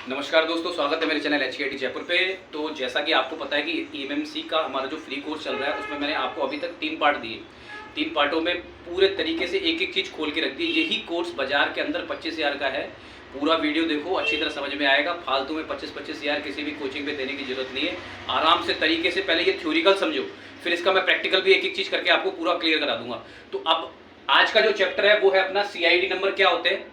नमस्कार दोस्तों, स्वागत है मेरे चैनल HKIT जयपुर पे। तो जैसा कि आपको पता है कि EMMC का हमारा जो फ्री कोर्स चल रहा है उसमें मैंने आपको अभी तक 3 पार्ट दिए। 3 पार्टों में पूरे तरीके से एक एक चीज़ खोल के रख दी। यही कोर्स बाजार के अंदर 25,000 का है। पूरा वीडियो देखो, अच्छी तरह समझ में आएगा। फालतू में 25,000 किसी भी कोचिंग पे देने की जरूरत नहीं है। आराम से तरीके से पहले ये थ्योरिकल समझो, फिर इसका मैं प्रैक्टिकल भी एक एक चीज़ करके आपको पूरा क्लियर करा दूंगा। तो अब आज का जो चैप्टर है वो है अपना CID नंबर क्या होते हैं,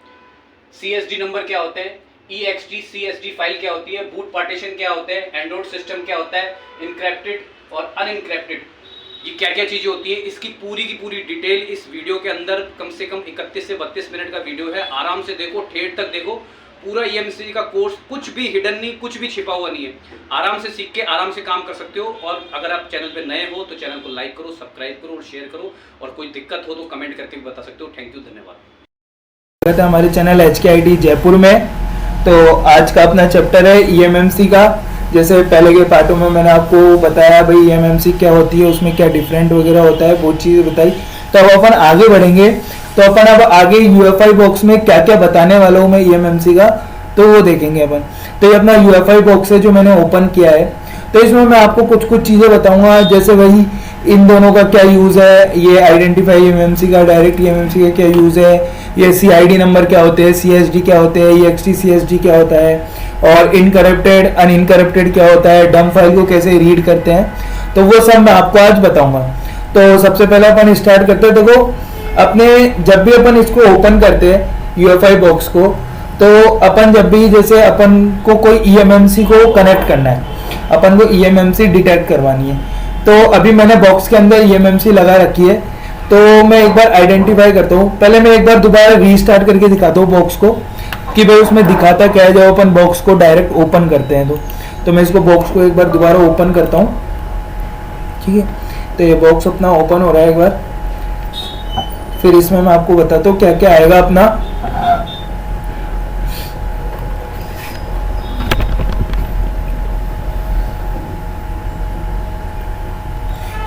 CSD नंबर क्या होते हैं, EXT CSD फाइल क्या होती है, बूट पार्टीशन क्या होते हैं, एंड्रॉइड सिस्टम क्या होता है, इनक्रिप्टेड और अनइनक्रिप्टेड, ये क्या क्या चीजें होती है, इसकी पूरी की पूरी डिटेल इस वीडियो के अंदर कम से कम 31 से 32 मिनट का वीडियो है। आराम से देखो, ठेठ तक देखो। पूरा EMMC का कोर्स कुछ भी हिडन नहीं, कुछ भी छिपा हुआ नहीं है। आराम से सीख के आराम से काम कर सकते हो। और अगर आप चैनल पे नए हो तो चैनल को लाइक करो, सब्सक्राइब करो और शेयर करो। और कोई दिक्कत हो तो कमेंट करके भी बता सकते हो। थैंक यू, धन्यवाद। हमारे चैनल HKIT जयपुर में। तो आज का अपना चैप्टर है EMMC का। जैसे पहले के पार्टों में मैंने आपको बताया भाई EMMC क्या होती है, उसमें क्या डिफरेंट वगैरह होता है, वो चीज़ बताई। तो अब अपन आगे बढ़ेंगे। तो अपन अब आगे UFI बॉक्स में क्या क्या बताने वाला हूँ मैं EMMC का, तो वो देखेंगे अपन। तो ये अपना UFI बॉक्स है जो मैंने ओपन किया है। तो इसमें मैं आपको कुछ कुछ चीज़ें बताऊंगा, जैसे वही इन दोनों का क्या यूज़ है, ये आइडेंटिफाई EMMC का, डायरेक्ट EMMC का क्या यूज़ है, ये CID नंबर क्या होते हैं, CSD क्या होते हैं, EXT CSD क्या होता है, और इनकरप्टेड अनइनकरप्टेड क्या होता है, डंप फाइल को कैसे रीड करते हैं, तो वो सब मैं आपको आज बताऊंगा। तो सबसे पहले अपन स्टार्ट करते हैं। देखो, अपने जब भी अपन इसको ओपन करते हैं UFI बॉक्स को, तो अपन जब भी जैसे अपन को कोई EMMC को कनेक्ट करना है, अपन को EMMC डिटेक्ट करवानी है। तो अभी मैंने बॉक्स के अंदर EMMC लगा रखी है। तो मैं एक बार आइडेंटिफाई करता हूँ। पहले मैं एक बार दोबारा रीस्टार्ट करके दिखाता हूँ बॉक्स को कि भाई उसमें दिखाता क्या है जब अपन बॉक्स को डायरेक्ट ओपन करते हैं। तो मैं इसको बॉक्स को एक बार दोबारा ओपन करता हूँ, ठीक है। तो ये बॉक्स अपना ओपन हो रहा है एक बार। फिर इसमें मैं आपको बताता हूँ क्या क्या आएगा अपना।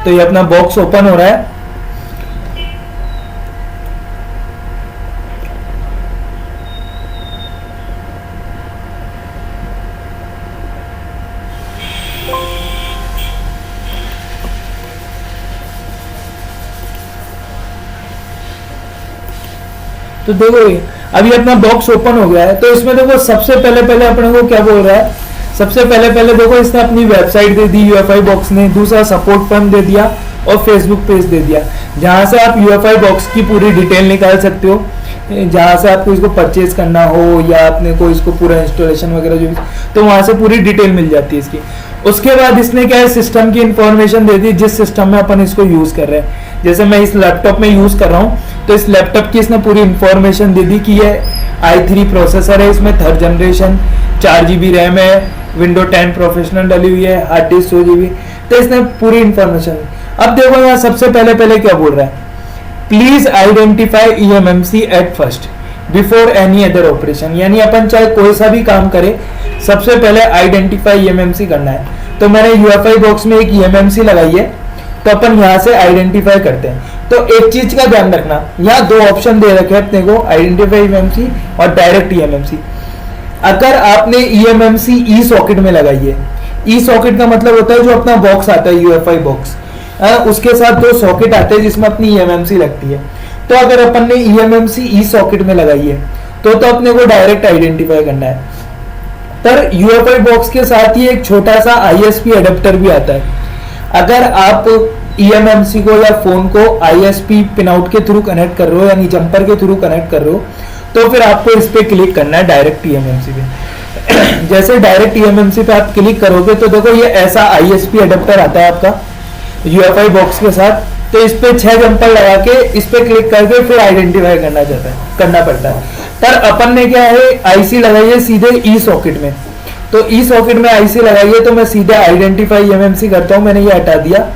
तो ये अपना बॉक्स ओपन हो रहा है। तो देखो अभी अपना बॉक्स ओपन हो गया है। तो इसमें देखो सबसे पहले अपने को क्या बोल रहा है, सबसे पहले देखो इसने अपनी वेबसाइट दे दी UFI बॉक्स ने, दूसरा सपोर्ट फॉर्म दे दिया और फेसबुक पेज दे दिया, जहां से आप UFI बॉक्स की पूरी डिटेल निकाल सकते हो। जहां से आपको इसको परचेज करना हो या अपने को इसको पूरा इंस्टॉलेशन वगैरह जो भी, तो वहां से पूरी डिटेल मिल जाती है इसकी। उसके बाद इसने क्या है, सिस्टम की इंफॉर्मेशन दे दी, जिस सिस्टम में अपन इसको यूज कर रहे हैं। जैसे मैं इस लैपटॉप में यूज कर रहा हूँ, तो इस लैपटॉप की इसने पूरी इंफॉर्मेशन दे दी कि ये i3 प्रोसेसर है, इसमें 3rd जनरेशन, 4GB रैम है, विंडो 10 प्रोफेशनल डली हुई है, हार्ड डिस्क 100GB। तो इसने पूरी इंफॉर्मेशन। अब देखो यहाँ सबसे पहले क्या बोल रहा है, please identify EMMC at first before any other operation. यानी अपन चाहे कोई सा भी काम करे, सबसे पहले आइडेंटिफाई EMMC करना है। तो मैंने UFI बॉक्स में एक EMMC लगाई है, तो अपन यहाँ से आइडेंटिफाई करते हैं। तो एक चीज का ध्यान रखना, यहाँ 2 ऑप्शन दे रखे हैं अपने को, आइडेंटिफाई EMMC और डायरेक्ट EMMC। अगर आपने EMMC ई सॉकेट में लगाई है, ई सॉकेट का मतलब होता है जो अपना बॉक्स आता है UFI बॉक्स, उसके साथ 2 सॉकेट आते हैं जिसमें अपनी EMMC लगती है। तो अगर अपन ने EMMC ई सॉकेट में लगाई है तो अपने को डायरेक्ट आइडेंटिफाई करना है। पर UFI बॉक्स के साथ ही एक छोटा सा ISP अडेप्टर भी आता है। अगर आप EMMC को या फोन को ISP पिन आउट के थ्रू कनेक्ट कर रहे हो, यानी जंपर के थ्रू कनेक्ट कर रहे हो, तो फिर आपको इस पे क्लिक करना है डायरेक्ट EMMC पे। जैसे डायरेक्ट EMMC पे आप क्लिक करोगे तो देखो ये ऐसा ISP अडेप्टर आता है आपका UFI बॉक्स के साथ। तो इस पे 6 जंपर लगा के इस पे क्लिक करके फिर आइडेंटिफाई करना पड़ता है। पर अपन ने क्या है, IC लगाई है सीधे ई सॉकेट में। तो ई सॉकेट में IC लगाई है, तो मैं सीधे आइडेंटिफाई EMMC करता हूँ। मैंने ये हटा दिया,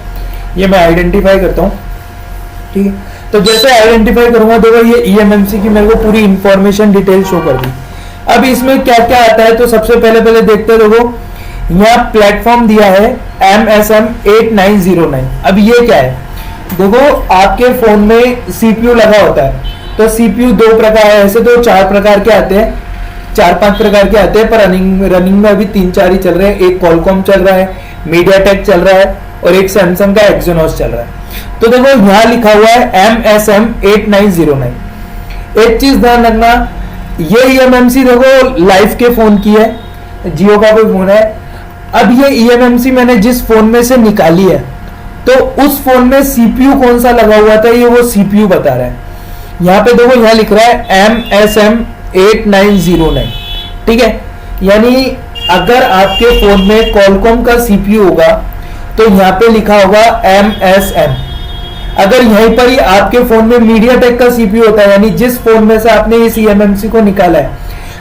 ये मैं आइडेंटिफाई करता हूँ, ठीक है। तो जैसे आइडेंटिफाई करूंगा देखो ये EMMC की मेरे को पूरी इंफॉर्मेशन डिटेल शो कर दी। अब इसमें क्या क्या आता है, तो सबसे पहले देखते देखो, यहाँ प्लेटफॉर्म दिया है MSM 8909। अब ये क्या है, देखो आपके फोन में CPU लगा होता है, तो CPU 2 प्रकार है, ऐसे तो 4 प्रकार के आते हैं। 4-5 प्रकार के आते हैं, पर रनिंग में अभी 3-4 ही चल रहे हैं। एक कॉलकॉम चल रहा है, मीडियाटेक चल रहा है और एक सैमसंग का एक्सोनोस चल रहा है। तो देखो यहाँ लिखा हुआ है MSM 8909। एक चीज ध्यान रखना, ये eMMC देखो लाइफ के फोन की है, जियो का कोई फोन है। अब ये eMMC मैंने जिस फोन में से निकाली है, तो उस फोन में CPU कौन सा लगा हुआ था, ये वो CPU बता रहा है। यहाँ पे देखो, यहाँ लिख रहा है MSM 8909, ठीक है। यानी अगर आपके फोन में कॉलकॉम का CPU होगा तो यहाँ पे लिखा होगा MSM। अगर यहीं पर ही आपके फोन में मीडियाटेक का CPU होता है, यानी जिस फोन में से आपने इस eMMC को निकाला है,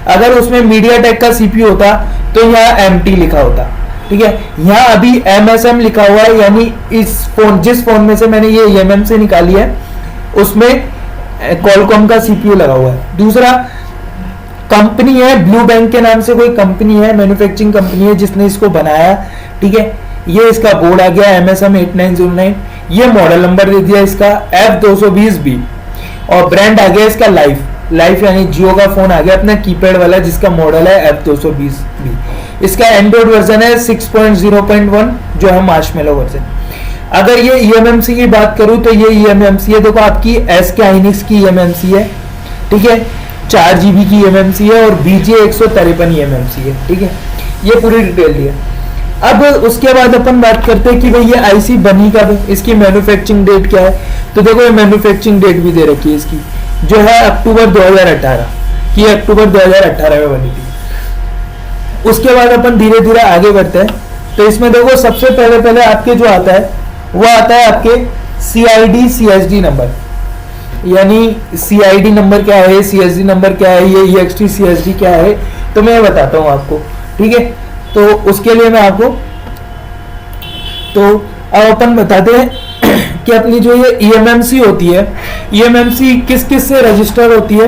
अगर उसमें मीडियाटेक का CPU होता तो यहाँ MT लिखा होता, ठीक है। यहाँ अभी MSM लिखा हुआ है, यानी इस फोन, जिस फोन में से मैंने ये eMMC निकाली है उसमें कॉलकॉम का CPU लगा हुआ है। दूसरा, कंपनी है ब्लू बैंक के नाम से, कोई कंपनी है, मैन्युफैक्चरिंग कंपनी है जिसने इसको बनाया, ठीक है। ये इसका बोर्ड आ गया MSM 8909, ये मॉडल नंबर दे दिया इसका F220B, और ब्रांड आ गया इसका लाइफ यानी जियो का फोन आ गया अपना कीपैड वाला, जिसका मॉडल है F220B। इसका एंड्रॉइड वर्जन है 6.0.1 जो है मार्शमेलो वर्जन। अगर ये eMMC की बात करूं तो ये eMMC है, देखो आपकी SK Hynix की eMMC है, ठीक है। 4 GB की eMMC है और BJ 153 eMMC है, ठीक है। ये पूरी डिटेल दी है। अब उसके बाद अपन बात करते हैं कि भाई ये आईसी बनी कब है, इसकी मैन्युफैक्चरिंग डेट क्या है। तो देखो ये मैन्युफैक्चरिंग डेट भी दे रखी है इसकी, जो है अक्टूबर 2018 की, अक्टूबर 2018 में बनी थी। उसके बाद अपन धीरे धीरे आगे बढ़ते हैं। तो इसमें देखो सबसे पहले आपके जो आता है वो आता है आपके CID CSD नंबर, यानी CID नंबर क्या है, CSD नंबर क्या है, ये EXT CSD क्या है, तो मैं बताता हूँ आपको, ठीक है। तो उसके लिए मैं आपको, तो अब अपन बताते हैं कि अपनी जो ये eMMC होती है, eMMC किस किस से रजिस्टर होती है।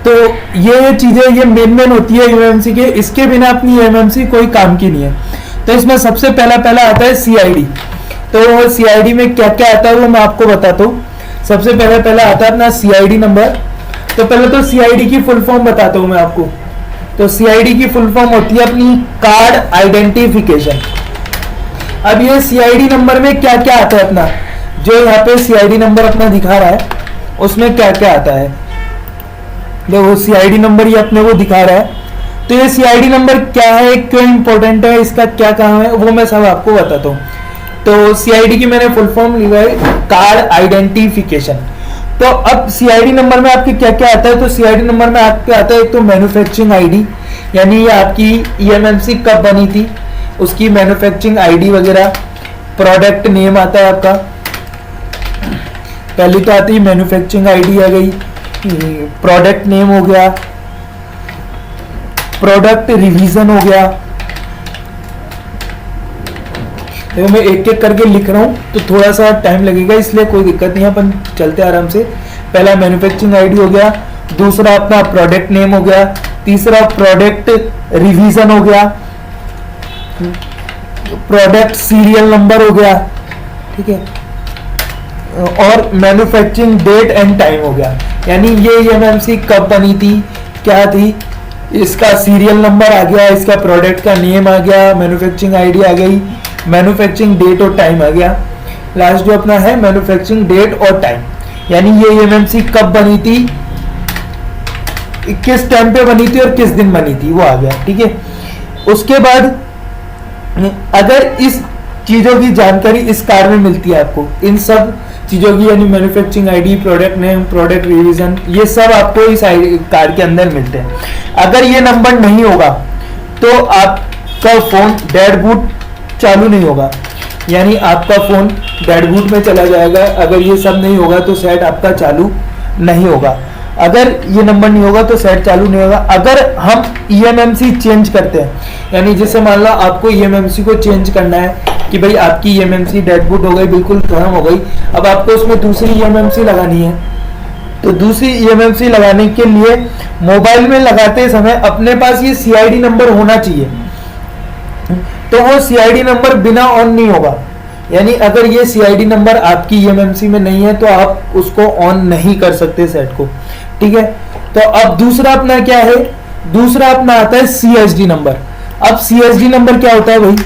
तो ये चीजें ये मेन होती है eMMC के, इसके बिना अपनी eMMC कोई काम की नहीं है। तो इसमें सबसे पहला आता है CID। तो CID में क्या क्या आता है वो मैं आपको बताता हूँ। सबसे पहला आता है अपना CID नंबर। तो पहले तो CID की फुल फॉर्म बताता हूँ मैं आपको। तो CID की फुल फॉर्म होती है अपनी कार्ड आइडेंटिफिकेशन। अब ये CID नंबर में क्या क्या आता है अपना, जो यहाँ पे CID नंबर अपना दिखा रहा है उसमें क्या क्या आता है, देखो CID नंबर ये अपने को दिखा रहा है। तो ये CID नंबर क्या है, क्यों इंपॉर्टेंट है, इसका क्या काम है, वो मैं सब आपको बताता हूँ। तो CID की मैंने फुल फॉर्म लिखा है कार्ड आइडेंटिफिकेशन। तो अब CID नंबर में आपके क्या क्या आता है, तो CID नंबर में आपके आता है एक तो मैन्युफैक्चरिंग आईडी, यानी ये आपकी eMMC कब बनी थी उसकी मैन्युफैक्चरिंग आईडी वगैरह। प्रोडक्ट नेम आता है आपका, पहली तो आती है मैन्युफैक्चरिंग आईडी आ गई, प्रोडक्ट नेम हो गया, प्रोडक्ट रिवीजन हो गया। तो मैं एक एक करके लिख रहा हूँ तो थोड़ा सा टाइम लगेगा, इसलिए कोई दिक्कत नहीं है, अपन चलते आराम से। पहला मैन्युफैक्चरिंग आईडी हो गया, दूसरा अपना प्रोडक्ट नेम हो गया, तीसरा प्रोडक्ट रिवीजन हो गया, प्रोडक्ट सीरियल नंबर हो गया, ठीक है, और मैन्युफैक्चरिंग डेट एंड टाइम हो गया। यानी ये eMMC कब बनी थी, क्या थी, इसका सीरियल नंबर आ गया, इसका प्रोडक्ट का नेम आ गया, मैन्युफैक्चरिंग आईडी आ गई, मैन्युफैक्चरिंग डेट और टाइम आ गया। लास्ट जो अपना है मैन्युफैक्चरिंग डेट और टाइम, यानी ये eMMC कब बनी थी, किस टाइम पे बनी थी और किस दिन बनी थी, वो आ गया, ठीक है। उसके बाद अगर इस चीजों की जानकारी इस कार्ड में मिलती है आपको, इन सब चीजों की, यानी manufacturing ID, product name, product revision, ये सब आपको इस कार्ड के अंदर मिलते हैं। अगर ये नंबर नहीं होगा तो आपका फोन डेड बूट चालू नहीं होगा, यानी आपका फोन डेड बूट में चला जाएगा। अगर ये सब नहीं होगा तो सेट आपका चालू नहीं होगा। अगर ये नंबर नहीं होगा तो सेट चालू नहीं होगा। अगर हम eMMC चेंज करते हैं, यानी जैसे मान लो आपको eMMC को चेंज करना है कि भाई आपकी eMMC डेड बूट हो गई, बिल्कुल खत्म हो गई, अब आपको उसमें दूसरी eMMC लगानी है। तो दूसरी eMMC लगाने के लिए मोबाइल में लगाते समय अपने पास ये CID नंबर होना चाहिए। तो वो CID नंबर बिना ऑन नहीं होगा, यानी अगर ये CID नंबर आपकी eMMC में नहीं है तो आप उसको ऑन नहीं कर सकते सेट को, ठीक है। तो अब दूसरा अपना क्या है, दूसरा अपना आता है CSD नंबर। अब CSD नंबर क्या होता है भाई,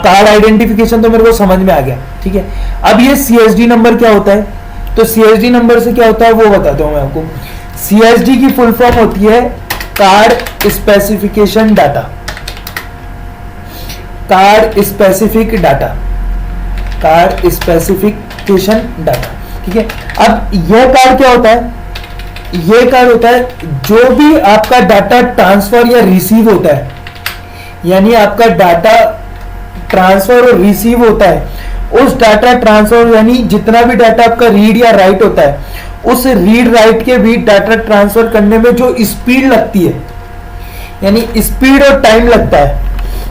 कार्ड आइडेंटिफिकेशन तो मेरे को समझ में आ गया, ठीक है। अब ये CSD नंबर क्या होता है, तो CSD नंबर से क्या होता है वो बताता हूं मैं आपको। CSD की फुल फॉर्म होती है card specification data, card specific data, card specification data, ठीक है। अब यह कार्ड क्या होता है, यह कार्ड होता है जो भी आपका डाटा ट्रांसफर या रिसीव होता है, यानी आपका डाटा ट्रांसफर और रिसीव होता है, उस डाटा ट्रांसफर यानी जितना भी डाटा आपका रीड या राइट होता है, उस रीड राइट के बीच डाटा ट्रांसफर करने में जो स्पीड लगती है, यानी स्पीड और टाइम लगता है,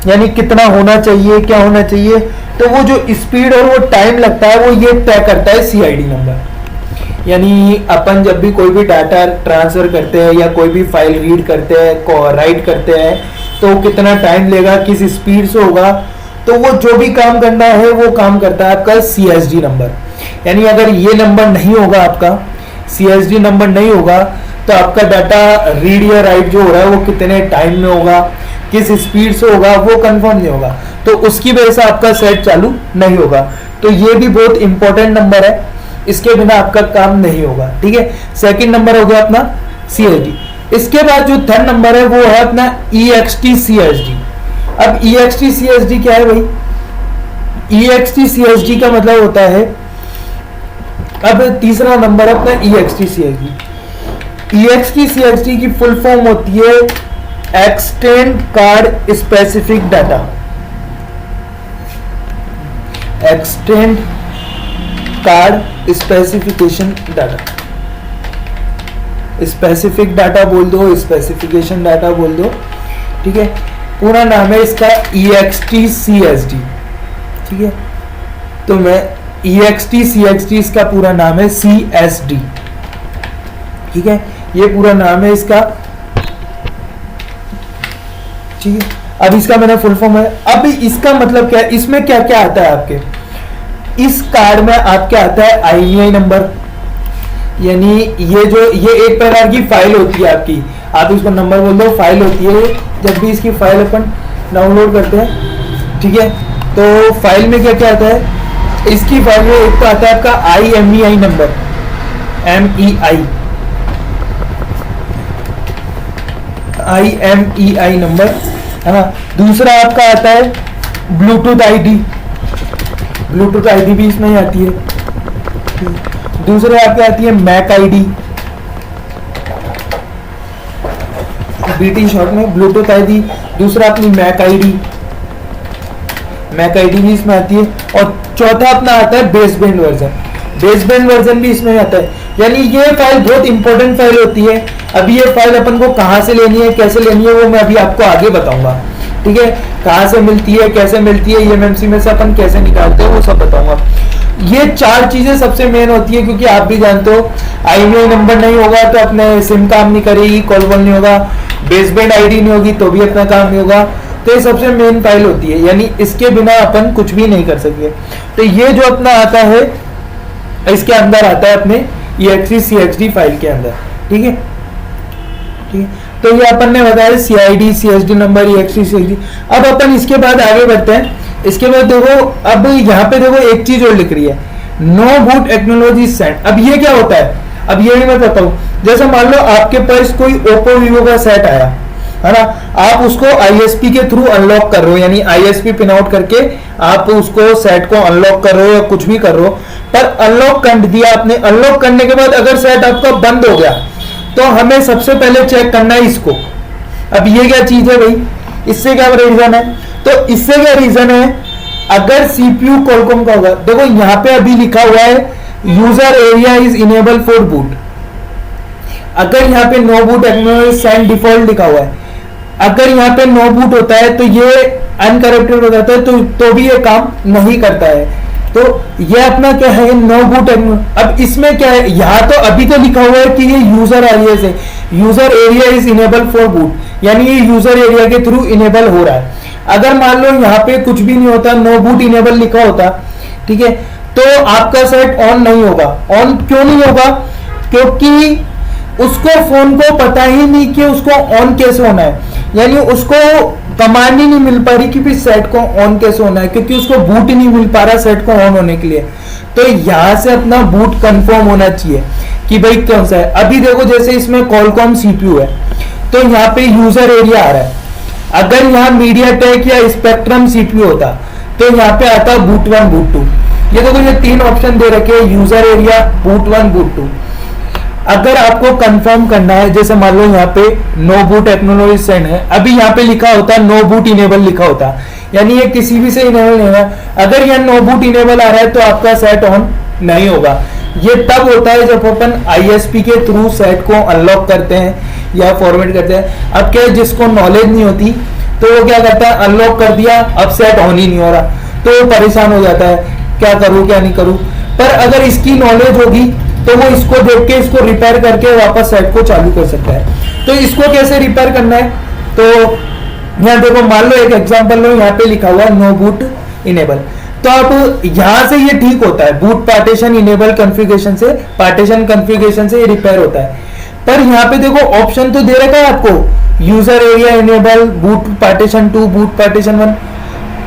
यानी कितना होना चाहिए, क्या होना चाहिए, तो वो जो स्पीड और वो टाइम लगता है वो ये तय करता है CID नंबर। यानी अपन जब भी कोई भी डाटा ट्रांसफर करते हैं या कोई भी फाइल रीड करते हैं, राइट करते हैं, तो कितना टाइम लेगा, किस स्पीड से होगा, तो वो जो भी काम करना है वो काम करता है आपका CSD नंबर। यानी अगर ये नंबर नहीं होगा, आपका CSD नंबर नहीं होगा, तो आपका डाटा रीड या राइट जो हो रहा है वो कितने टाइम में होगा, किस स्पीड से होगा, वो कंफर्म नहीं होगा, तो उसकी वजह से आपका सेट चालू नहीं होगा। तो ये भी बहुत इंपॉर्टेंट नंबर है, इसके बिना आपका काम नहीं होगा, ठीक है। सेकंड नंबर हो गया अपना CSD। इसके बाद जो थर्ड नंबर है वो है अपना EXT CSD। अब EXT CSD क्या है भाई, EXT CSD का मतलब होता है, अब तीसरा नंबर है अपना EXT CSD। EXT CSD की फुल फॉर्म होती है extend card specific data, extend card specification data, specific data बोल दो, स्पेसिफिकेशन डाटा बोल दो, ठीक है। पूरा नाम है इसका EXT CSD, ठीक है। तो मैं EXT CSD इसका पूरा नाम है CSD, ठीक है, ये पूरा नाम है इसका, ठीक है। अब इसका मैंने फुल फॉर्म है, अब इसका मतलब क्या है, इसमें क्या क्या आता है आपके, इस कार्ड में आपके आता है IMEI नंबर, यानी ये एक प्रकार की फाइल होती है आपकी, आप इसको नंबर बोल दो, फाइल होती है। जब भी इसकी फाइल अपन डाउनलोड करते हैं, ठीक है, तो फाइल में क्या क्या आता है, इसकी फाइल में एक तो आता है आपका IMEI नंबर, IMEI नंबर, है ना। दूसरा आपका आता है ब्लूटूथ ID, ब्लूटूथ ID भी इसमें ही आती है। दूसरे आपके आती है मैक ID, BT शॉर्ट में ब्लूटूथ ID। दूसरा अपनी मैक ID, मैक ID भी इसमें आती है। और चौथा अपना आता है बेसबैंड वर्जन, बेसबैंड वर्जन भी इसमें आता है। यानी ये फाइल बहुत इंपॉर्टेंट फाइल होती है। अभी ये फाइल अपन को कहाँ से लेनी है, कैसे लेनी है, वो मैं अभी आपको आगे बताऊंगा, ठीक है। कहाँ से मिलती है, कैसे मिलती है, EMMC में से अपन कैसे निकालते हैं, वो सब बताऊंगा। ये चार चीजें सबसे मेन होती है, क्योंकि आप भी जानते हो IMEI नंबर नहीं होगा तो अपने सिम काम नहीं करेगी, कॉल बॉल नहीं होगा, बेसबैंड ID नहीं होगी तो भी अपना काम नहीं होगा। तो ये सबसे मेन फाइल होती है, यानी इसके बिना अपन कुछ भी नहीं कर सकते। तो ये जो अपना आता है, इसके अंदर आता है अपने EXT CSD फाइल के अंदर, ठीक है, ठीक है। तो ये अपन ने बताया CID CSD number, EXT CSD। अब अपन इसके बाद आगे बढ़ते हैं। इसके बाद देखो, अब यहाँ पे देखो एक चीज और लिख रही है, नो बूट एक्नोलॉजी सेट। अब ये क्या होता है, अब ये भी मैं बताऊं। जैसे मान लो आपके पास कोई ओप्पो वीवो का सेट आया, है ना, आप उसको ISP के थ्रू अनलॉक कर रहे हो, यानी ISP पिन आउट करके आप उसको सेट को अनलॉक कर रहे हो या कुछ भी कर रहे हो, पर अनलॉक कर दिया आपने। अनलॉक करने के बाद अगर सेट आपका बंद हो गया तो हमें सबसे पहले चेक करना है इसको। अब ये क्या चीज है भाई, इससे क्या रीजन है, तो इससे क्या रीजन है, अगर CPU Qualcomm का होगा, देखो यहाँ पे अभी लिखा हुआ है user area is enable for boot. अगर यहाँ पे no boot acknowledge send default लिखा हुआ है, अगर यहाँ पे नो बूट होता है तो ये अनकरप्टेड हो जाता है, तो भी ये काम नहीं करता है। तो ये अपना क्या है, नो बूट। अब इसमें क्या है, यहाँ तो अभी तो लिखा हुआ है कि ये यूजर एरिया से, user area is enable for boot, यानी ये यूजर एरिया के थ्रू इनेबल हो रहा है। अगर मान लो यहाँ पे कुछ भी नहीं होता, नो बूट इनेबल लिखा होता, ठीक है, तो आपका सेट ऑन नहीं होगा। ऑन क्यों नहीं होगा, क्योंकि उसको फोन को पता ही नहीं कि उसको ऑन कैसे होना है, यानी उसको कमांड ही नहीं मिल पा रही कि भी सेट को ऑन कैसे होना है, क्योंकि उसको बूट ही नहीं मिल पा रहा सेट को ऑन होने के लिए। तो यहाँ से अपना बूट कंफर्म होना चाहिए कि भाई कौन सा है। अभी देखो जैसे इसमें कॉलकॉम सीपीयू है, तो यहाँ पे यूजर एरिया आ रहा है। अगर यहाँ मीडियाटेक या स्पेक्ट्रम सीपीयू होता तो यहाँ पे आता बूट 1 बूट 2। ये देखो ये 3 ऑप्शन दे रखे हैं, यूजर एरिया, बूट 1 बूट 2। अगर आपको कंफर्म करना है, जैसे मान लो यहाँ पे नो बूट एक्नोलॉज सेंड है, अभी यहाँ पे लिखा होता है नो बूट इनेबल लिखा होता, यानी ये किसी भी से इनेबल नहीं है। अगर यहाँ नो बूट इनेबल आ रहा है तो आपका सेट ऑन नहीं होगा। ये तब होता है जब अपन आईएसपी के थ्रू सेट को अनलॉक करते हैं या फॉर्मेट करते हैं। अब क्या जिसको नॉलेज नहीं होती तो वो क्या करता है, अनलॉक कर दिया, अब सेट ऑन ही नहीं हो रहा, तो वो परेशान हो जाता है, क्या करूं क्या नहीं करूं। पर अगर इसकी नॉलेज होगी तो वो इसको देख के इसको रिपेयर करके वापस सेट को चालू कर सकता है। तो इसको कैसे रिपेयर करना है, तो यहाँ देखो मान लो एक एग्जांपल लो, यहाँ पे लिखा हुआ नो बूट इनेबल। तो अब यहाँ से ये ठीक होता है, बूट पार्टीशन इनेबल कॉन्फ़िगरेशन से, पार्टीशन कॉन्फ़िगरेशन से ये रिपेयर होता है। पर यहाँ पे देखो ऑप्शन तो दे रखा है आपको, user area enable, boot partition 2, boot partition 1,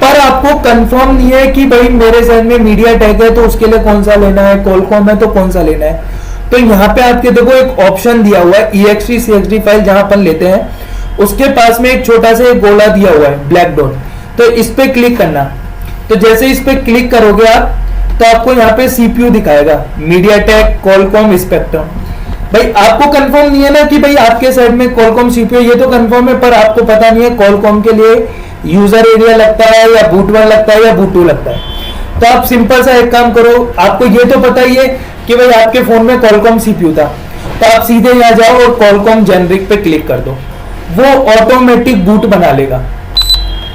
पर आपको कंफर्म नहीं है कि भाई मेरे साइड में मीडियाटेक है तो उसके लिए कौन सा लेना है, कॉलकॉम है तो कौन सा लेना है। तो यहाँ पे आपके देखो एक ऑप्शन दिया हुआ है ext cxd फाइल, जहां अपन लेते हैं उसके पास में एक छोटा सा एक गोला दिया हुआ है ब्लैक डॉट, तो इस पे क्लिक करना। तो जैसे इस पे क्लिक करोगे आप तो आपको यहाँ पे सीपीयू दिखाएगा, मीडियाटेक, कॉलकॉम, स्पेक्ट्रम। भाई आपको कंफर्म नहीं है ना कि भाई आपके साइड में कॉलकॉम सीपीयू, ये तो कंफर्म है, पर आपको पता नहीं है कॉलकॉम के लिए यूजर एरिया लगता है या बूट 1 लगता है या बूट 2 लगता है। तो आप सिंपल सा एक काम करो, आपको ये तो पता ही है कि भाई आपके फोन में कॉलकॉम सीपीयू था, तो आप सीधे यहाँ जाओ और कॉलकॉम जेनरिक पे क्लिक कर दो, वो ऑटोमेटिक बूट बना लेगा,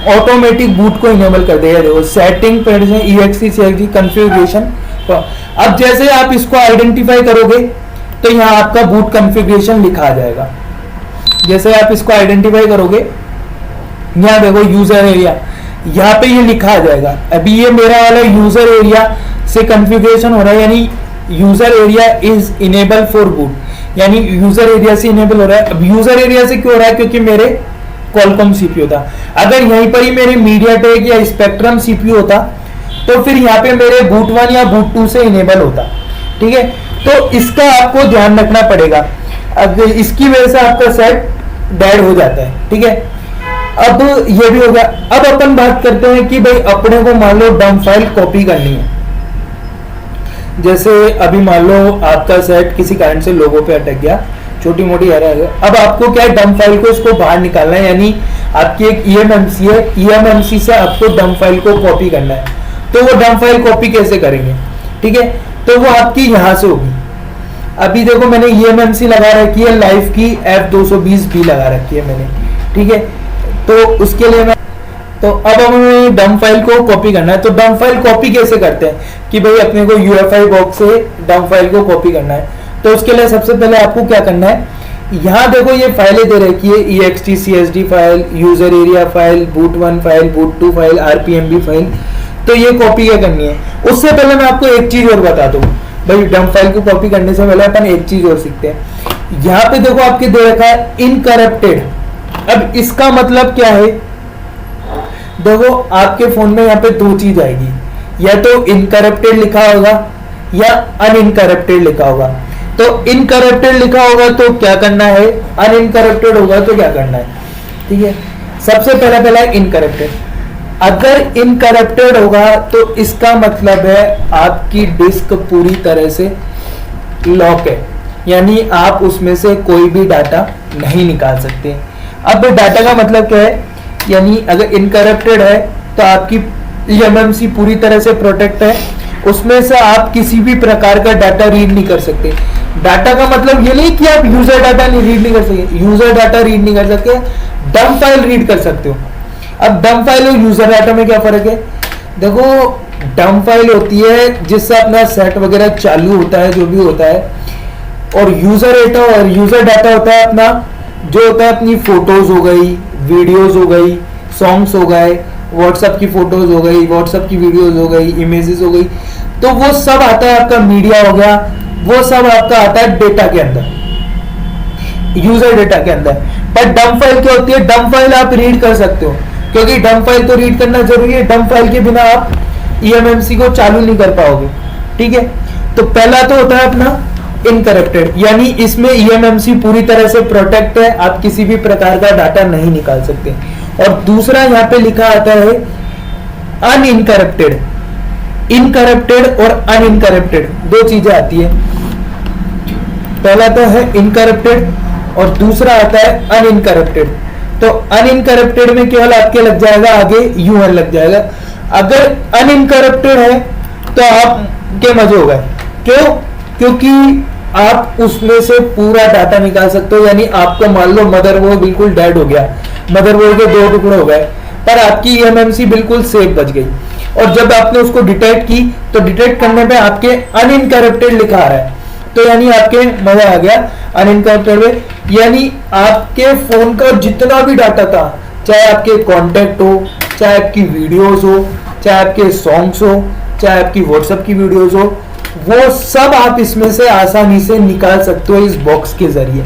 ऑटोमेटिक बूट को इनेबल कर देगा। देखो सेटिंग ext cxd कॉन्फ़िगरेशन। अब जैसे आप इसको आइडेंटिफाई करोगे तो यहाँ आपका बूट कॉन्फ़िगरेशन लिखा आ जाएगा। जैसे आप इसको आइडेंटिफाई करोगे, यहाँ देखो यूजर एरिया, यहाँ पे ये लिखा आ जाएगा। अभी ये मेरा वाला यूजर एरिया से कॉन्फ़िगरेशन हो रहा है, यानी user area is enable for boot, यानी यूजर एरिया से इनेबल हो रहा है। अब यूजर एरिया से क्यों हो रहा है, क्योंकि मेरे कॉलकॉम सीपीयू था। अगर यहीं पर ही मेरे मीडियाटेक या स्पेक्ट्रम सीपीयू होता तो फिर यहाँ पे मेरे बूट 1 या बूट 2 से इनेबल होता। ठीक है, तो इसका आपको ध्यान रखना पड़ेगा, अब इसकी वजह से आपका सेट डेड हो जाता है। ठीक है, अब ये भी होगा। अब अपन बात करते हैं कि भाई अपने को मान लो डंप फाइल कॉपी करनी है। जैसे अभी मान लो आपका सेट किसी कारण से लोगों पे अटक गया, छोटी मोटी एरर है, अब आपको क्या है डंप फाइल को इसको बाहर निकालना है, यानी आपकी एक ईएमएमसी है, ईएमएमसी से आपको डंप फाइल को कॉपी करना है। तो वो डंप फाइल कॉपी कैसे करेंगे, ठीक है, तो वो आपकी यहां से होगी। अभी देखो मैंने ईएमएमसी लगा रखी है, लाइफ की F220 भी लगा रखी है मैंने। ठीक है, तो उसके लिए मैं तो अब हमें डंप फाइल को कॉपी करना है। तो डंप फाइल कॉपी कैसे करते हैं कि भाई अपने को यूएफआई बॉक्स से डंप फाइल को कॉपी करना है। तो उसके लिए सबसे पहले आपको क्या करना है, यहाँ देखो ये फाइलें दे रखी है, ext cxd file, user area file, boot 1 file, boot 2 file, rpmb file. तो ये कॉपी क्या करनी है, उससे पहले मैं आपको एक चीज और बता दूं भाई, डंप फाइल को कॉपी करने से पहले अपन एक चीज और सीखते हैं। यहाँ पे देखो आपके दे रखा है इनकरप्टेड। अब इसका मतलब क्या है, देखो आपके फोन में यहाँ पे दो चीज आएगी, या तो इनकरप्टेड लिखा होगा या अनइनकरप्टेड लिखा होगा। तो इनकरप्टेड लिखा होगा तो क्या करना है, अनइनकरप्टेड होगा तो क्या करना है। ठीक है, सबसे पहला इनकरप्टेड। अगर इनकरप्टेड होगा तो इसका मतलब है आपकी डिस्क पूरी तरह से लॉक है, यानी आप उसमें से कोई भी डाटा नहीं निकाल सकते। अब डाटा का मतलब क्या है, यानी अगर इनकरप्टेड है तो आपकी ईएमएमसी पूरी तरह से प्रोटेक्ट है, उसमें से आप किसी भी प्रकार का डाटा रीड नहीं कर सकते। डाटा का मतलब ये नहीं कि आप यूजर डाटा नहीं रीड नहीं कर सकते, यूजर डाटा रीड नहीं कर सकते, डंप फाइल रीड कर सकते हो। अब डंप फाइल और यूजर डाटा में क्या फर्क है, देखो डंप फाइल होती है जिससे अपना सेट वगैरह चालू होता है, जो भी होता है, और यूजर डाटा होता है अपना, जो होता है अपनी फोटोज हो गई, वीडियोज हो गई, सॉन्ग्स हो गए, व्हाट्सएप की फोटोज हो गई, व्हाट्सएप की वीडियोज हो गई, इमेजेस हो गई, तो वो सब आता है आपका मीडिया हो गया, वो सब आपका आता है डेटा के अंदर। यूजर डेटा के अंदर। पर डंप फाइल क्या होती है, डंप फाइल आप रीड कर सकते हो, क्योंकि डंप फाइल तो रीड करना जरूरी है, डंप फाइल के बिना आप ईएमएमसी को चालू नहीं कर पाओगे। ठीक है, तो पहला तो होता है अपना इनकरप्टेड, यानी इसमें ईएमएमसी पूरी तरह से प्रोटेक्ट है, आप किसी भी प्रकार का डाटा नहीं निकाल सकते। और दूसरा यहाँ पे लिखा आता है अनइनकरप्टेड। इनकरप्टेड और अनइनकरप्टेड दो चीजें आती है, पहला तो है इनकरप्टेड और दूसरा आता है अनइनकरप्टेड। तो अनइनकरप्टेड में केवल आपके लग जाएगा आगे यूएन लग जाएगा। अगर अनइनकरप्टेड है तो आप के मजे हो गए, क्यों? क्योंकि आप उसमें से पूरा डाटा निकाल सकते हो, यानी आपको मान लो मदरबोर्ड बिल्कुल डेड हो गया, मदरबोर्ड के 2 टुकड़े हो गए, पर आपकी ईएमएमसी बिल्कुल सेफ बच गई, और जब आपने उसको डिटेक्ट की तो डिटेक्ट करने पे आपके अनइनकरप्टेड लिखा आ रहा है, तो यानी आपके मजा आ गया अनइनकरप्टेड में। यानी आपके फोन का जितना भी डाटा था, चाहे आपके कॉन्टेक्ट हो, चाहे आपकी वीडियोस हो, चाहे आपके सॉन्ग्स हो, चाहे आपकी व्हाट्सएप की वीडियोस हो, वो सब आप इसमें से आसानी से निकाल सकते हो इस बॉक्स के जरिए,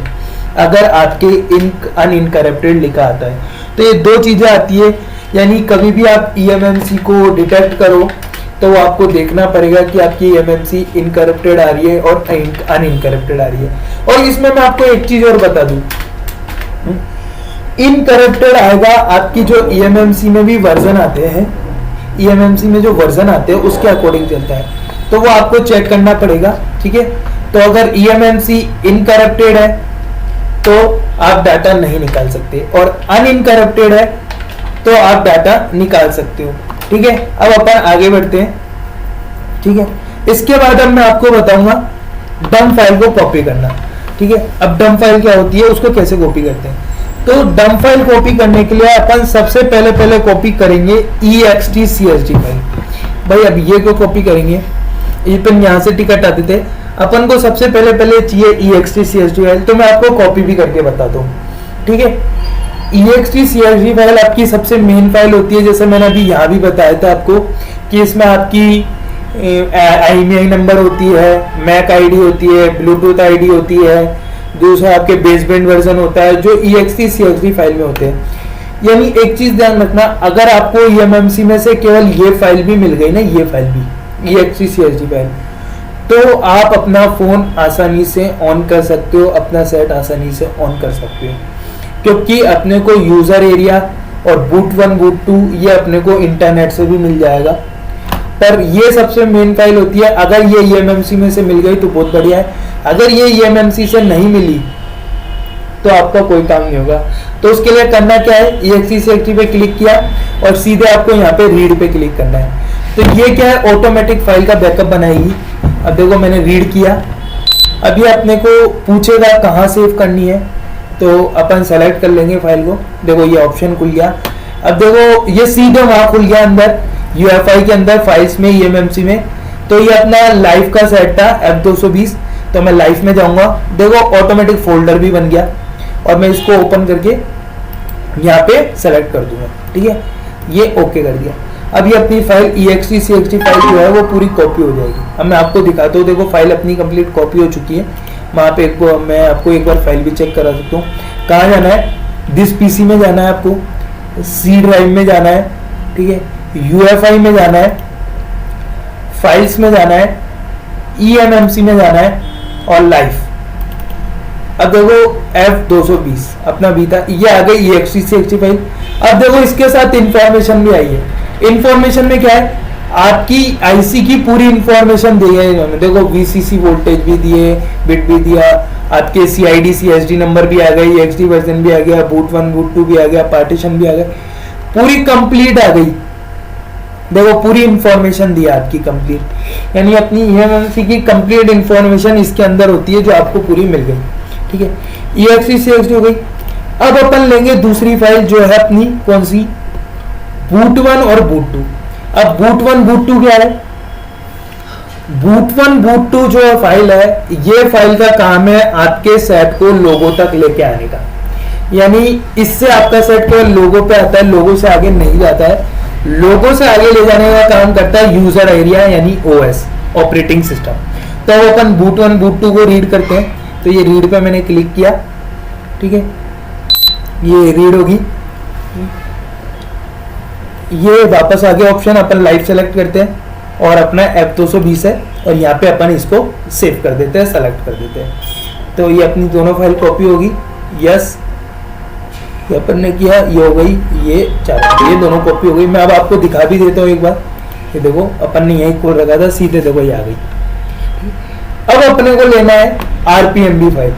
अगर आपके अनइनकरप्टेड लिखा आता है। तो ये दो चीजें आती है, यानी कभी भी आप ईएमएमसी को डिटेक्ट करो तो वो आपको देखना पड़ेगा कि आपकी ईएमएमसी इनकरप्टेड आ रही है और अनइनकरप्टेड आ रही है। और इसमें मैं आपको एक चीज और बता दूं, इनकरप्टेड आएगा आपकी जो ईएमएमसी में भी वर्जन आते हैं, ईएमएमसी में जो वर्जन आते हैं उसके अकॉर्डिंग चलता है, तो वो आपको चेक करना पड़ेगा। ठीक है, तो अगर ईएमएमसी इनकरप्टेड है तो आप डाटा नहीं निकाल सकते, और अनइनकरप्टेड है तो आप डाटा निकाल सकते हो। ठीक है, अब अपन आगे बढ़ते हैं। ठीक है, इसके बाद अब मैं आपको बताऊंगा डंप फाइल को कॉपी करना। ठीक है, अब डंप फाइल क्या होती है, उसको कैसे कॉपी करते हैं। तो डंप फाइल कॉपी करने के लिए अपन सबसे पहले कॉपी करेंगे ext.csv फाइल। भाई अब ये को कॉपी करेंगे, ये पेन यहाँ से टिकट आते थे, अपन को सबसे पहले चाहिए ext.csv फाइल, तो मैं आपको कॉपी भी करके बताता हूँ। ठीक है, ext.csv फाइल आपकी सबसे मेन फाइल होती है, जैसे मैंने अभी यहाँ भी बताया था आपको कि इसमें आपकी IMEI नंबर होती है, मैक आईडी होती है, ब्लूटूथ आईडी होती है, दूसरा आपके बेसबैंड वर्जन होता है जो ext.csv फाइल में होते हैं। यानी एक चीज ध्यान रखना, अगर आपको ईएमएमसी में से केवल ये फाइल भी मिल गई ना, ये फाइल भी ext.csv फाइल, तो आप अपना फोन आसानी से ऑन कर सकते हो, अपना सेट आसानी से ऑन कर सकते हो, क्योंकि अपने को यूजर एरिया और बूट 1 बूट 2 ये अपने को इंटरनेट से भी मिल जाएगा। पर ये सबसे मेन फाइल होती है, अगर ये ईएमएमसी में से मिल गई तो बहुत बढ़िया है, अगर ये ईएमएमसी से नहीं मिली तो आपका कोई काम नहीं होगा। तो उसके लिए करना क्या है, ext.csv पे क्लिक किया और सीधे आपको यहाँ पे रीड पे क्लिक करना है। तो ये क्या है, ऑटोमेटिक फाइल का बैकअप बनाएगी। अब देखो मैंने रीड किया, अभी अपने को पूछेगा कहाँ सेव करनी है, तो अपन सेलेक्ट कर लेंगे फाइल को। देखो ये ऑप्शन खुल गया, अब देखो ये सीधे वहां खुल गया अंदर UEFI के अंदर फाइल्स में, ईएमएमसी में। तो ये अपना लाइव का सेट था F220, तो मैं लाइव में जाऊंगा, देखो ऑटोमेटिक फोल्डर भी बन गया, और मैं इसको ओपन करके यहाँ पे सेलेक्ट कर दूंगा। ठीक है, ये ओके कर दिया। अब ये अपनी फाइल ext.csv फाइल जो है वो पूरी कॉपी हो जाएगी। अब मैं आपको दिखाता हूँ, देखो फाइल अपनी कंप्लीट कॉपी हो चुकी है। वहाँ पे मैं आपको एक बार फाइल भी चेक करा सकता हूँ। कहाँ जाना है, दिस पीसी में जाना है, आपको सी ड्राइव में जाना है, ठीक है, UEFI में जाना है, फाइल्स में जाना है, eMMC में जाना है, और लाइव। अब देखो F220 अपना भी था, ये आ गई ext.csv फाइल। अब देखो इसके साथ इंफॉर्मेशन भी आई है। इंफॉर्मेशन में क्या है, आपकी आईसी की पूरी इंफॉर्मेशन दी है इन्होंने। देखो VCC वोल्टेज भी दिए, बिट भी दिया, आपके CID CSD नंबर भी आ गई, XD वर्जन भी आ गया, बूट 1 बूट 2 भी आ गया, पार्टीशन भी आ गया, पूरी कंप्लीट आ गई। देखो पूरी इंफॉर्मेशन दी आपकी कंप्लीट, यानी अपनी eMMC की कंप्लीट इंफॉर्मेशन इसके अंदर होती है जो आपको पूरी मिल गई। ठीक है, ext.csv हो गई। अब अपन लेंगे दूसरी फाइल जो है अपनी, कौन सी, बूट 1 और बूट 2। अब बूट 1 बूट 2 क्या है, बूट 1 बूट 2 जो फाइल है, ये फाइल का काम है आपके सेट को लोगो तक लेके आने का। यानी इससे आपका सेट केवल लोगो पे आता है, लोगो से आगे नहीं जाता है। लोगो से आगे ले जाने का काम करता है यूजर एरिया, यानी OS, ऑपरेटिंग सिस्टम। तो अपन बूट 1 बूट 2 को रीड करते हैं। तो ये रीड पे मैंने क्लिक किया, ठीक है, ये रीड होगी। ये वापस आ गया ऑप्शन, अपन लाइव सेलेक्ट करते हैं और अपना F220 है और यहाँ पे अपन इसको सेव कर देते हैं, सेलेक्ट कर देते हैं। तो ये अपनी दोनों फाइल कॉपी होगी। यस, ये अपन ने किया, ये हो गई, ये चार, ये दोनों कॉपी हो गई। मैं अब आपको दिखा भी देता हूँ एक बार। ये देखो, अपन ने यही खोल रखा था, सीधे देखो ये आ गई। अब अपने को लेना है RPMB file.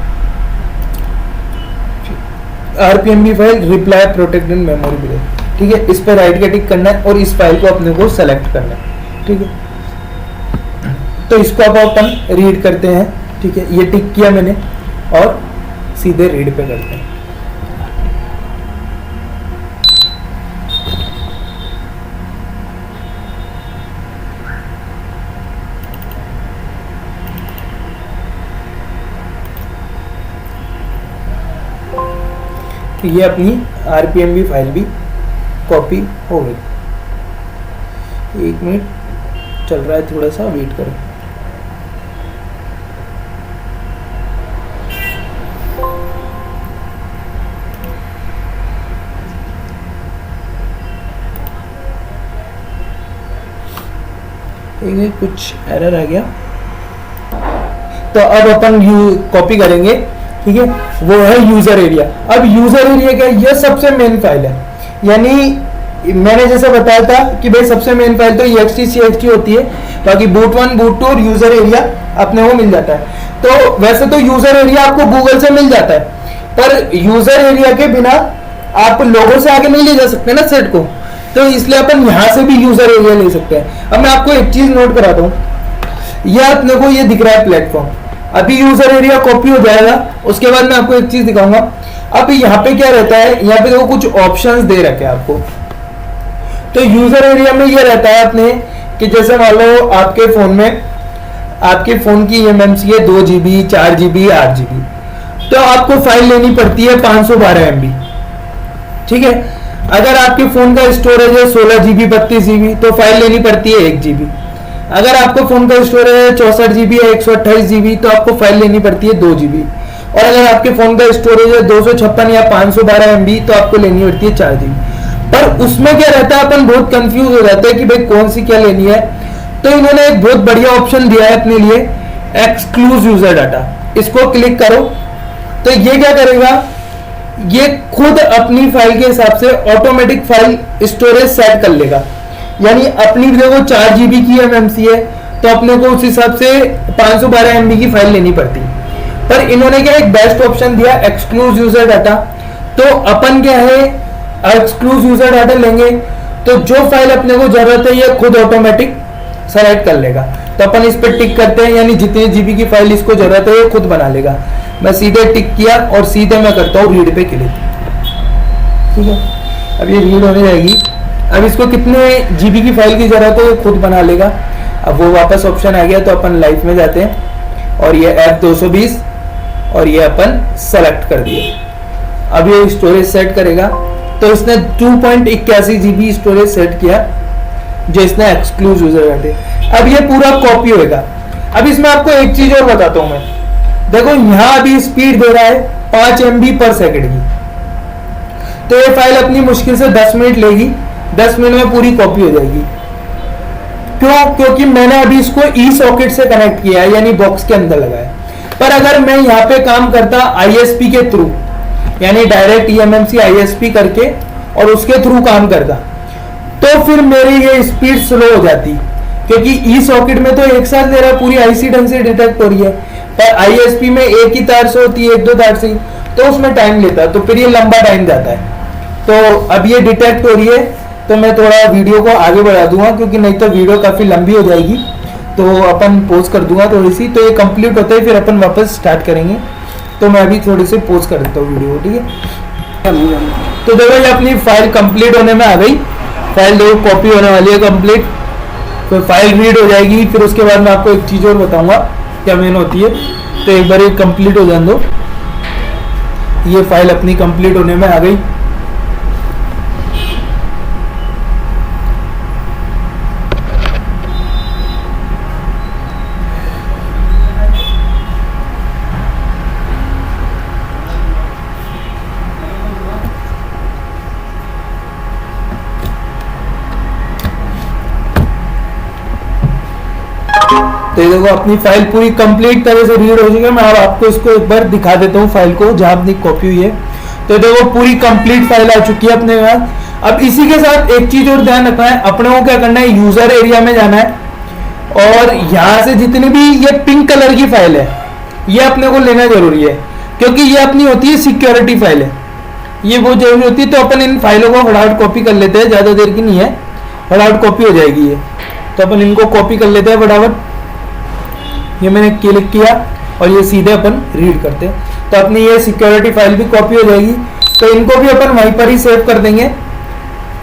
RPMB file reply protected memory बिले, ठीक है। इस पर राइट क्लिक करना है और इस फाइल को अपने को सेलेक्ट करना है, ठीक है। तो इसको अब अपन रीड करते हैं, ठीक है। ये टिक किया मैंने और सीधे रीड पे करते हैं। ये अपनी RPMB फाइल भी कॉपी हो गई। 1 मिनट चल रहा है, थोड़ा सा वेट करो। कुछ एरर आ गया, तो अब अपन कॉपी करेंगे, ठीक है। वो है यूजर एरिया। अब यूजर एरिया क्या है? ये सबसे मेन फाइल है। यानी मैंने जैसे बताया था कि भाई सबसे मेन फाइल तो ext होती है, बाकी boot1 boot2 और यूजर एरिया अपने को मिल जाता है। तो वैसे तो यूजर एरिया आपको गूगल से मिल जाता है, पर यूजर एरिया के बिना आप लोगों से आगे नहीं ले जा सकते ना सेट को, तो इसलिए अपन यहां से भी यूजर एरिया ले सकते हैं। अब मैं आपको एक चीज नोट कराता हूँ, ये अपने को ये दिख रहा है प्लेटफॉर्म। अभी यूजर एरिया कॉपी हो जाएगा, उसके बाद मैं आपको एक चीज दिखाऊंगा। अब यहाँ पे क्या रहता है, यहाँ पे देखो कुछ ऑप्शंस दे रखे हैं आपको। तो यूजर एरिया में ये रहता है अपने कि जैसे मान लो आपके फोन में, आपके फोन की MMC है 2 GB, 4 GB, 8 GB, तो आपको फाइल लेनी पड़ती है 512 MB, ठीक है। अगर आपके फोन का स्टोरेज है 16 GB, 32 GB, तो फाइल लेनी पड़ती है 1 GB। अगर आपको फोन का स्टोरेज है 64 GB या 128 GB, तो आपको फाइल लेनी पड़ती है 2 GB। और अगर आपके फोन का स्टोरेज है 256 या 512 MB, तो आपको लेनी पड़ती है 4 GB। पर उसमें क्या रहता है, अपन बहुत कंफ्यूज हो जाते हैं कि भाई कौन सी क्या लेनी है। तो इन्होंने एक बहुत बढ़िया ऑप्शन दिया है अपने लिए, एक्सक्लूसिव यूजर डाटा। इसको क्लिक करो तो ये क्या करेगा, ये खुद अपनी फाइल के हिसाब से ऑटोमेटिक फाइल स्टोरेज सेट कर लेगा। यानी अपनी देखो 4 GB की MMC है, तो अपने को उस हिसाब से 512 MB की फाइल लेनी पड़ती। पर इन्होंने क्या एक बेस्ट ऑप्शन दिया, एक्सक्लूसिव यूजर डाटा। तो अपन क्या है, एक्सक्लूसिव यूजर डाटा लेंगे तो जो फाइल अपने को जरूरत है ये खुद ऑटोमेटिक सेलेक्ट कर लेगा। तो अपन इस पर टिक करते हैं, यानी जितने GB की फाइल इसको जरूरत है ये खुद बना लेगा। मैं सीधे टिक किया और सीधे मैं करता हूँ रीड पे क्लिक, ठीक है। अब ये रीड होने जाएगी। अब इसको कितने GB की फाइल की जरूरत है ये खुद बना लेगा। अब वो वापस ऑप्शन आ गया, तो अपन लाइव में जाते हैं और ये F220 और ये अपन सेलेक्ट कर दिए। अब ये स्टोरेज सेट करेगा, तो इसने 2.81 GB स्टोरेज सेट किया, जो इसने एक्सक्लूसिव यूजर डाटे। अब ये पूरा कॉपी होगा। अब इसमें आपको एक चीज और बताता हूं मैं, देखो यहाँ अभी स्पीड दे रहा है 5 MB पर सेकंड की, तो ये फाइल अपनी मुश्किल से 10 मिनट लेगी, 10 मिनट में पूरी कॉपी हो जाएगी। क्यों? क्योंकि मैंने अभी इसको ई सॉकेट से कनेक्ट किया है, यानी बॉक्स के अंदर लगाया। पर अगर मैं यहाँ पे काम करता ISP के थ्रू, यानी डायरेक्ट eMMC ISP करके और उसके थ्रू काम करता, तो फिर मेरी ये स्पीड स्लो हो जाती, क्योंकि ई सॉकेट में तो एक साथ ले रहा, पूरी IC ढंग से डिटेक्ट हो रही है। पर ISP में एक ही तार से होती है, 1-2 तार से, तो उसमें टाइम लेता है, तो फिर ये लंबा टाइम जाता है। तो अब ये डिटेक्ट हो रही है, तो मैं थोड़ा वीडियो को आगे बढ़ा दूंगा, क्योंकि नहीं तो वीडियो काफी लंबी हो जाएगी। तो अपन पोज कर दूंगा थोड़ी सी, तो ये कंप्लीट होता है, फिर अपन वापस स्टार्ट करेंगे। तो मैं अभी थोड़ी सी पोज कर देता हूँ वीडियो, ठीक है। तो देखो ये अपनी फाइल कंप्लीट होने में आ गई। फाइल देखो कॉपी होने वाली है कंप्लीट, तो फाइल रीड हो जाएगी। फिर उसके बाद मैं आपको एक चीज और बताऊंगा क्या मेन होती है। तो एक बार ये कंप्लीट हो जाने दो। ये फाइल अपनी कंप्लीट होने में आ गई। तो ये देखो अपनी फाइल पूरी कंप्लीट तरह से रीड हो चुकी है। मैं अब आपको इसको एक बार दिखा देता हूँ फाइल को जहाँ अपनी कॉपी हुई है। तो देखो पूरी कंप्लीट फाइल आ चुकी है अपने पास। अब इसी के साथ एक चीज और ध्यान रखना है, अपने को क्या करना है, यूजर एरिया में जाना है और यहाँ से जितनी भी ये पिंक कलर की फाइल है ये अपने को लेना जरूरी है, क्योंकि ये अपनी होती है सिक्योरिटी फाइल है, ये बहुत जरूरी होती है। तो अपन इन फाइलों को फटाफट कॉपी कर लेते हैं, ज्यादा देर की नहीं है, फटाफट कॉपी हो जाएगी ये। तो अपन इनको कॉपी कर लेते हैं फटाफट। ये मैंने क्लिक किया और ये सीधे अपन रीड करते हैं। तो अपनी ये सिक्योरिटी फाइल भी कॉपी हो जाएगी। तो इनको भी अपन वहीं पर ही सेव कर देंगे।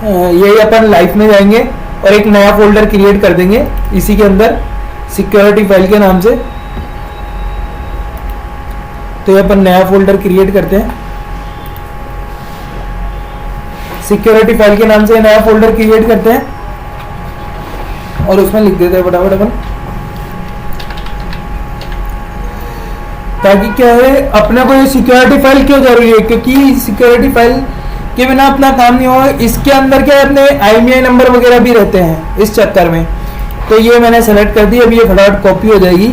यही अपन लाइफ में जाएंगे और एक नया फोल्डर क्रिएट कर देंगे इसी के अंदर सिक्योरिटी फाइल के नाम से। तो ये अपन नया फोल्डर क्रिएट करते हैं, सिक्योरिटी फाइल के नाम से नया फोल्डर क्रिएट करते हैं और उसमें लिख देते हैं फटाफट अपन, ताकि क्या है अपने को ये सिक्योरिटी फाइल क्यों जरूरी है, क्योंकि सिक्योरिटी फाइल के बिना अपना काम नहीं होगा। इसके अंदर क्या है अपने IMEI नंबर वगैरह भी रहते हैं इस चक्कर में। तो ये मैंने सेलेक्ट कर दी, अभी ये फटाफट कॉपी हो जाएगी।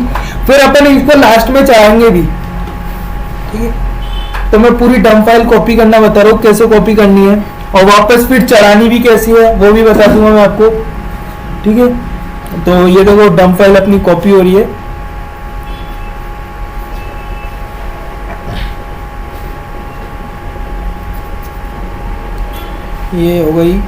फिर अपन इसको लास्ट में चढ़ाएंगे भी, ठीक है। तो मैं पूरी डम फाइल कॉपी करना बता रहा हूँ कैसे कॉपी करनी है और वापस फिर चढ़ानी भी कैसी है वो भी बता दूंगा मैं आपको, ठीक है। तो ये देखो डम फाइल अपनी कॉपी हो रही है। ये हो गई।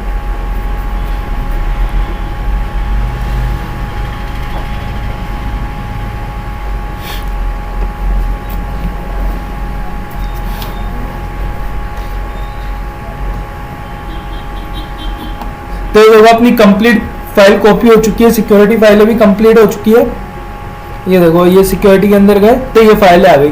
तो ये अपनी कंप्लीट फाइल कॉपी हो चुकी है, सिक्योरिटी फाइल भी कंप्लीट हो चुकी है। ये देखो ये सिक्योरिटी के अंदर गए तो ये फाइल आ गई।